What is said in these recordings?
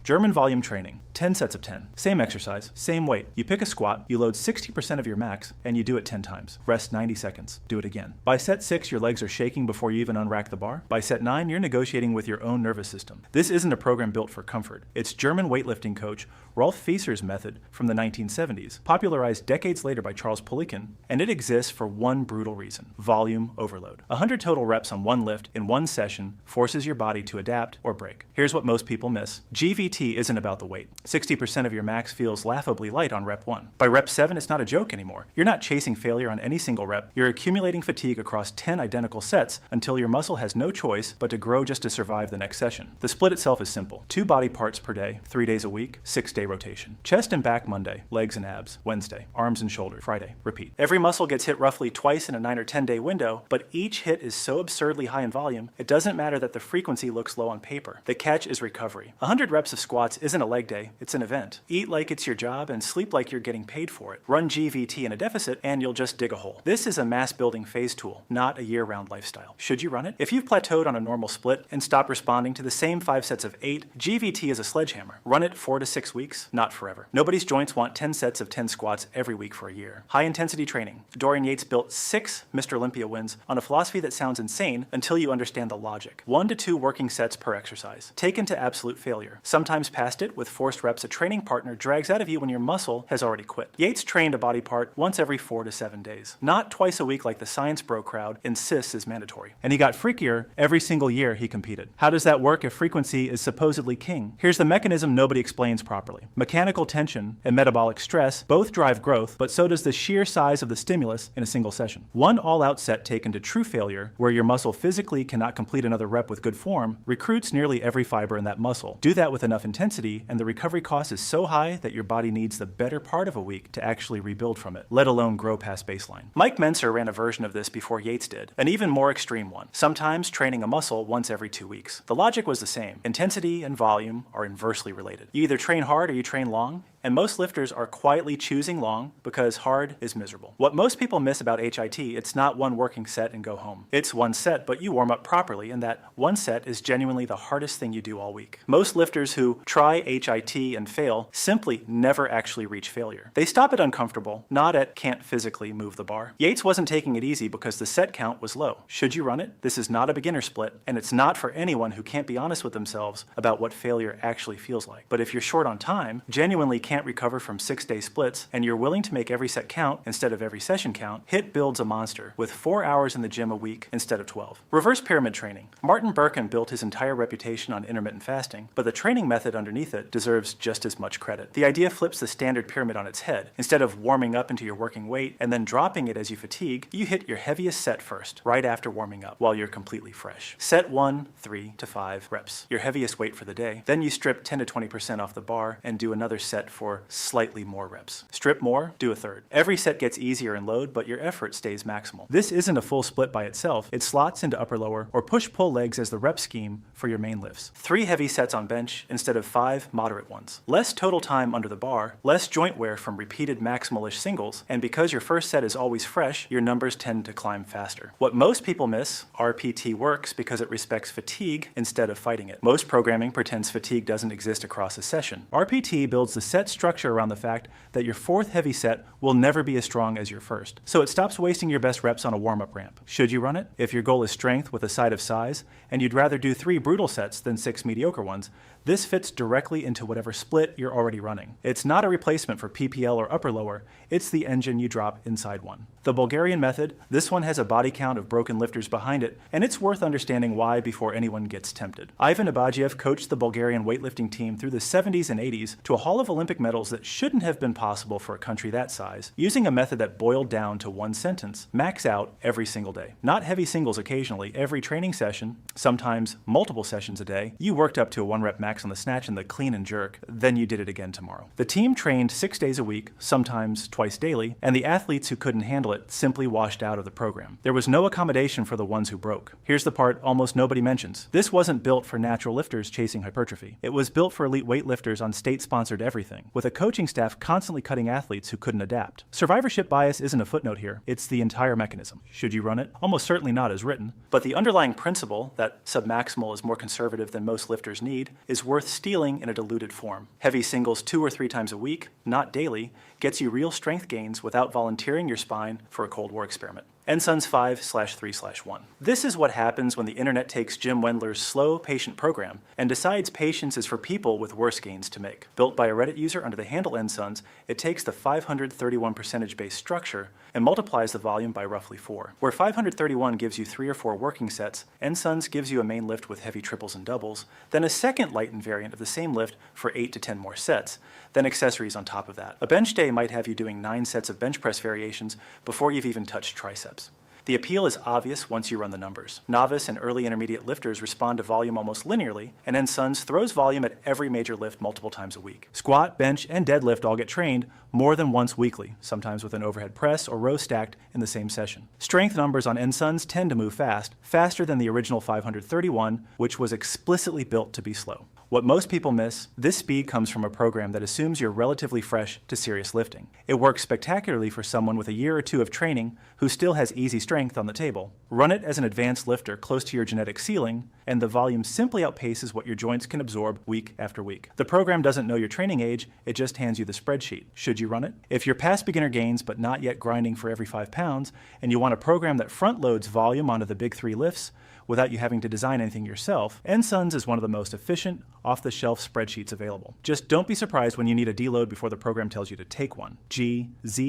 German volume training, 10 sets of 10. Same exercise, same weight. You pick a squat, you load 60% of your max, and you do it 10 times. Rest 90 seconds. Do it again. By set 6, your legs are shaking before you even unrack the bar. By set 9, you're negotiating with your own nervous system. This isn't a program built for comfort. It's German weightlifting coach Rolf Fieser's method from the 1970s, popularized decades later by Charles Poliquin, and it exists for one brutal reason: volume overload. 100 total reps on one lift in one session forces your body to adapt or break. Here's what most people miss. GVT isn't about the weight. 60% of your max feels laughably light on rep 1. By rep 7, it's not a joke anymore. You're not chasing failure on any single rep. You're accumulating fatigue across 10 identical sets until your muscle has no choice but to grow just to survive the next session. The split itself is simple. 2 body parts per day, 3 days a week, 6-day rotation. Chest and back Monday, legs and abs Wednesday, arms and shoulders Friday. Repeat. Every muscle gets hit roughly twice in a 9 or 10 day window, but each hit is so absurdly high in volume, it doesn't matter that the frequency looks low on paper. The catch is recovery. 100 reps of squats isn't a leg day, it's an event. Eat like it's your job and sleep like you're getting paid for it. Run GVT in a deficit and you'll just dig a hole. This is a mass building phase tool, not a year-round lifestyle. Should you run it? If you've plateaued on a normal split and stopped responding to the same 5 sets of 8, GVT is a sledgehammer. Run it 4 to 6 weeks, not forever. Nobody's joints want 10 sets of 10 squats every week for a year. High intensity training. Dorian Yates built 6 Mr. Olympia wins on a philosophy that sounds insane until you understand the logic. 1 to 2 working sets per exercise. Taken to absolute failure. Sometimes past it, with forced reps a training partner drags out of you when your muscle has already quit. Yates trained a body part once every 4 to 7 days. Not twice a week like the science bro crowd insists is mandatory. And he got freakier every single year he competed. How does that work if frequency is supposedly king? Here's the mechanism nobody explains properly. Mechanical tension and metabolic stress both drive growth, but so does the sheer size of the stimulus in a single session. One all-out set taken to true failure, where your muscle physically cannot complete another rep with good form, recruits nearly every fiber in that muscle. Do that with enough intensity, and the recovery cost is so high that your body needs the better part of a week to actually rebuild from it, let alone grow past baseline. Mike Menser ran a version of this before Yates did, an even more extreme one, sometimes training a muscle once every 2 weeks. The logic was the same. Intensity and volume are inversely related. You either train hard or you train long, and most lifters are quietly choosing long because hard is miserable. What most people miss about HIT, it's not one working set and go home. It's one set, but you warm up properly, and that one set is genuinely the hardest thing you do all week. Most lifters who try HIT and fail simply never actually reach failure. They stop at uncomfortable, not at can't physically move the bar. Yates wasn't taking it easy because the set count was low. Should you run it? This is not a beginner split, and it's not for anyone who can't be honest with themselves about what failure actually feels like. But if you're short on time, genuinely can't recover from 6-day splits, and you're willing to make every set count instead of every session count, HIT builds a monster with 4 hours in the gym a week instead of 12. Reverse pyramid training. Martin Birkin built his entire reputation on intermittent fasting, but the training method underneath it deserves just as much credit. The idea flips the standard pyramid on its head. Instead of warming up into your working weight and then dropping it as you fatigue, you hit your heaviest set first, right after warming up, while you're completely fresh. Set 1, 3 to 5 reps, your heaviest weight for the day. Then you strip 10 to 20% off the bar and do another set for slightly more reps. Strip more, do a third. Every set gets easier in load, but your effort stays maximal. This isn't a full split by itself. It slots into upper-lower or push-pull legs as the rep scheme for your main lifts. 3 heavy sets on bench instead of 5 moderate ones. Less total time under the bar, less joint wear from repeated maximalish singles, and because your first set is always fresh, your numbers tend to climb faster. What most people miss, RPT works because it respects fatigue instead of fighting it. Most programming pretends fatigue doesn't exist across a session. RPT builds the set structure around the fact that your 4th heavy set will never be as strong as your first. So it stops wasting your best reps on a warm-up ramp. Should you run it? If your goal is strength with a side of size, and you'd rather do 3 brutal sets than 6 mediocre ones, this fits directly into whatever split you're already running. It's not a replacement for PPL or upper-lower, it's the engine you drop inside one. The Bulgarian method, this one has a body count of broken lifters behind it, and it's worth understanding why before anyone gets tempted. Ivan Abadjiev coached the Bulgarian weightlifting team through the 70s and 80s to a haul of Olympic medals that shouldn't have been possible for a country that size, using a method that boiled down to one sentence: max out every single day. Not heavy singles occasionally, every training session, sometimes multiple sessions a day. You worked up to a 1-rep max on the snatch and the clean and jerk, then you did it again tomorrow. The team trained 6 days a week, sometimes twice daily, and the athletes who couldn't handle it split simply washed out of the program. There was no accommodation for the ones who broke. Here's the part almost nobody mentions. This wasn't built for natural lifters chasing hypertrophy. It was built for elite weightlifters on state-sponsored everything, with a coaching staff constantly cutting athletes who couldn't adapt. Survivorship bias isn't a footnote here, it's the entire mechanism. Should you run it? Almost certainly not as written. But the underlying principle, that submaximal is more conservative than most lifters need, is worth stealing in a diluted form. Heavy singles 2 or 3 times a week, not daily, gets you real strength gains without volunteering your spine for a Cold War experiment. nSuns 5/3/1. This is what happens when the internet takes Jim Wendler's slow, patient program and decides patience is for people with worse gains to make. Built by a Reddit user under the handle nSuns, it takes the 531 percentage-based structure and multiplies the volume by roughly 4. Where 531 gives you 3 or 4 working sets, nSuns gives you a main lift with heavy triples and doubles, then a second lightened variant of the same lift for 8 to 10 more sets, then accessories on top of that. A bench day might have you doing 9 sets of bench press variations before you've even touched triceps. The appeal is obvious once you run the numbers. Novice and early intermediate lifters respond to volume almost linearly, and nSuns throws volume at every major lift multiple times a week. Squat, bench, and deadlift all get trained more than once weekly, sometimes with an overhead press or row stacked in the same session. Strength numbers on nSuns tend to move fast, faster than the original 531, which was explicitly built to be slow. What most people miss, this speed comes from a program that assumes you're relatively fresh to serious lifting. It works spectacularly for someone with a year or 2 of training who still has easy strength on the table. Run it as an advanced lifter close to your genetic ceiling, and the volume simply outpaces what your joints can absorb week after week. The program doesn't know your training age, it just hands you the spreadsheet. Should you run it? If you're past beginner gains but not yet grinding for every 5 pounds, and you want a program that front loads volume onto the big 3 lifts, without you having to design anything yourself, nSuns is one of the most efficient, off-the-shelf spreadsheets available. Just don't be surprised when you need a deload before the program tells you to take one. GZCLP.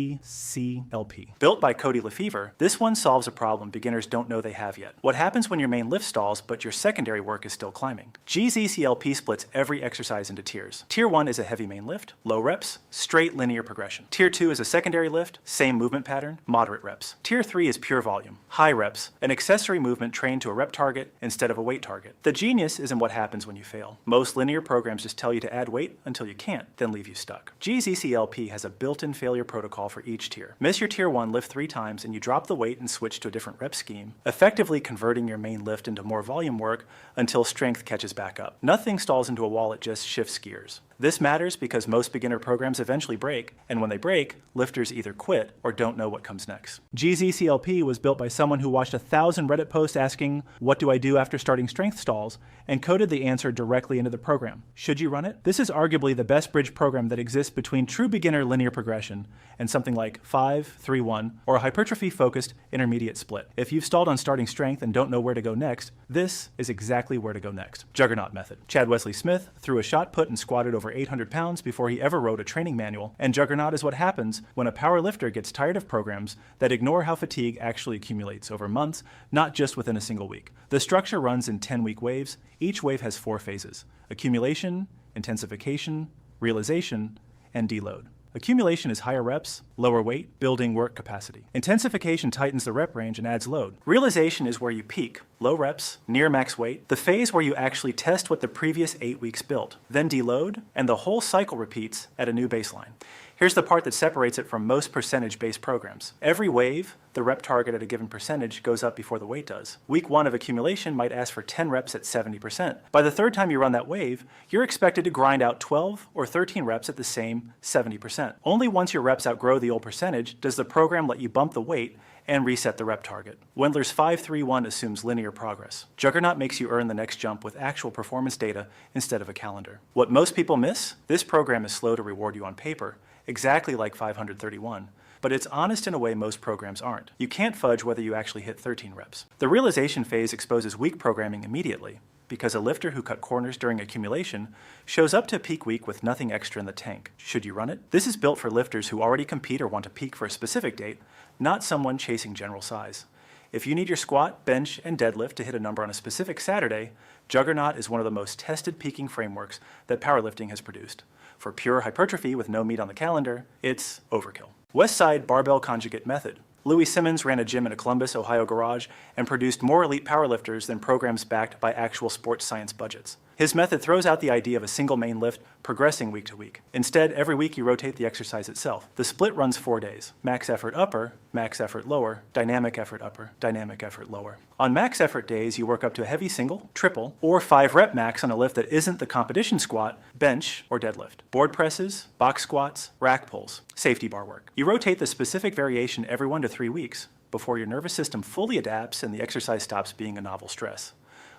Built by Cody Lefevre, this one solves a problem beginners don't know they have yet. What happens when your main lift stalls but your secondary work is still climbing? GZCLP splits every exercise into tiers. Tier 1 is a heavy main lift, low reps, straight linear progression. Tier 2 is a secondary lift, same movement pattern, moderate reps. Tier 3 is pure volume, high reps, an accessory movement trained to a rep target instead of a weight target. The genius is in what happens when you fail. Most linear programs just tell you to add weight until you can't, then leave you stuck. GZCLP has a built-in failure protocol for each tier. Miss your tier 1 lift 3 times and you drop the weight and switch to a different rep scheme, effectively converting your main lift into more volume work until strength catches back up. Nothing stalls into a wall, it just shifts gears. This matters because most beginner programs eventually break, and when they break, lifters either quit or don't know what comes next. GZCLP was built by someone who watched 1,000 Reddit posts asking, "What do I do after starting strength stalls?" and coded the answer directly into the program. Should you run it? This is arguably the best bridge program that exists between true beginner linear progression and something like 5/3/1 or a hypertrophy-focused intermediate split. If you've stalled on starting strength and don't know where to go next, this is exactly where to go next. Juggernaut method. Chad Wesley Smith threw a shot put and squatted over 800 pounds before he ever wrote a training manual, and Juggernaut is what happens when a power lifter gets tired of programs that ignore how fatigue actually accumulates over months, not just within a single week. The structure runs in 10-week waves. Each wave has 4 phases: accumulation, intensification, realization, and deload. Accumulation is higher reps, lower weight, building work capacity. Intensification tightens the rep range and adds load. Realization is where you peak, low reps, near max weight, the phase where you actually test what the previous 8 weeks built. Then deload, and the whole cycle repeats at a new baseline. Here's the part that separates it from most percentage-based programs. Every wave, the rep target at a given percentage goes up before the weight does. Week 1 of accumulation might ask for 10 reps at 70%. By the 3rd time you run that wave, you're expected to grind out 12 or 13 reps at the same 70%. Only once your reps outgrow the old percentage does the program let you bump the weight and reset the rep target. Wendler's 5/3/1 assumes linear progress. Juggernaut makes you earn the next jump with actual performance data instead of a calendar. What most people miss? This program is slow to reward you on paper, exactly like 531, but it's honest in a way most programs aren't. You can't fudge whether you actually hit 13 reps. The realization phase exposes weak programming immediately, because a lifter who cut corners during accumulation shows up to peak week with nothing extra in the tank. Should you run it? This is built for lifters who already compete or want to peak for a specific date, not someone chasing general size. If you need your squat, bench, and deadlift to hit a number on a specific Saturday, Juggernaut is one of the most tested peaking frameworks that powerlifting has produced. For pure hypertrophy with no meat on the calendar, it's overkill. Westside Barbell Conjugate Method. Louis Simmons ran a gym in a Columbus, Ohio garage and produced more elite powerlifters than programs backed by actual sports science budgets. His method throws out the idea of a single main lift progressing week to week. Instead, every week you rotate the exercise itself. The split runs 4 days. Max effort upper, max effort lower, dynamic effort upper, dynamic effort lower. On max effort days, you work up to a heavy single, triple, or 5 rep max on a lift that isn't the competition squat, bench, or deadlift. Board presses, box squats, rack pulls, safety bar work. You rotate the specific variation every 1 to 3 weeks before your nervous system fully adapts and the exercise stops being a novel stress.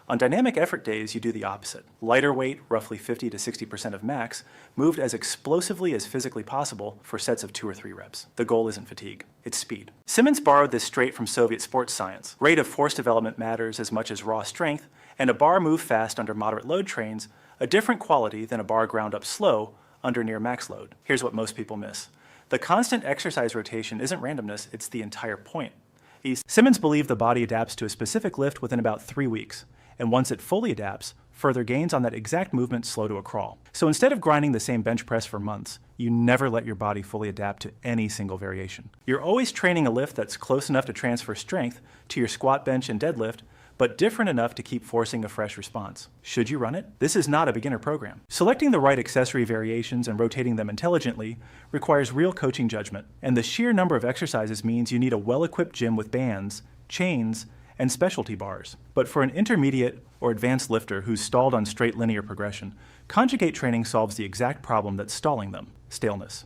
On dynamic effort days, you do the opposite. Lighter weight, roughly 50 to 60% of max, moved as explosively as physically possible for sets of 2 or 3 reps. The goal isn't fatigue, it's speed. Simmons borrowed this straight from Soviet sports science. Rate of force development matters as much as raw strength, and a bar moved fast under moderate load trains a different quality than a bar ground up slow under near max load. Here's what most people miss. The constant exercise rotation isn't randomness, it's the entire point. Simmons believed the body adapts to a specific lift within about 3 weeks. And once it fully adapts, further gains on that exact movement slow to a crawl. So instead of grinding the same bench press for months, you never let your body fully adapt to any single variation. You're always training a lift that's close enough to transfer strength to your squat, bench, and deadlift, but different enough to keep forcing a fresh response. Should you run it? This is not a beginner program. Selecting the right accessory variations and rotating them intelligently requires real coaching judgment, and the sheer number of exercises means you need a well-equipped gym with bands, chains, and specialty bars. But for an intermediate or advanced lifter who's stalled on straight linear progression, conjugate training solves the exact problem that's stalling them: staleness.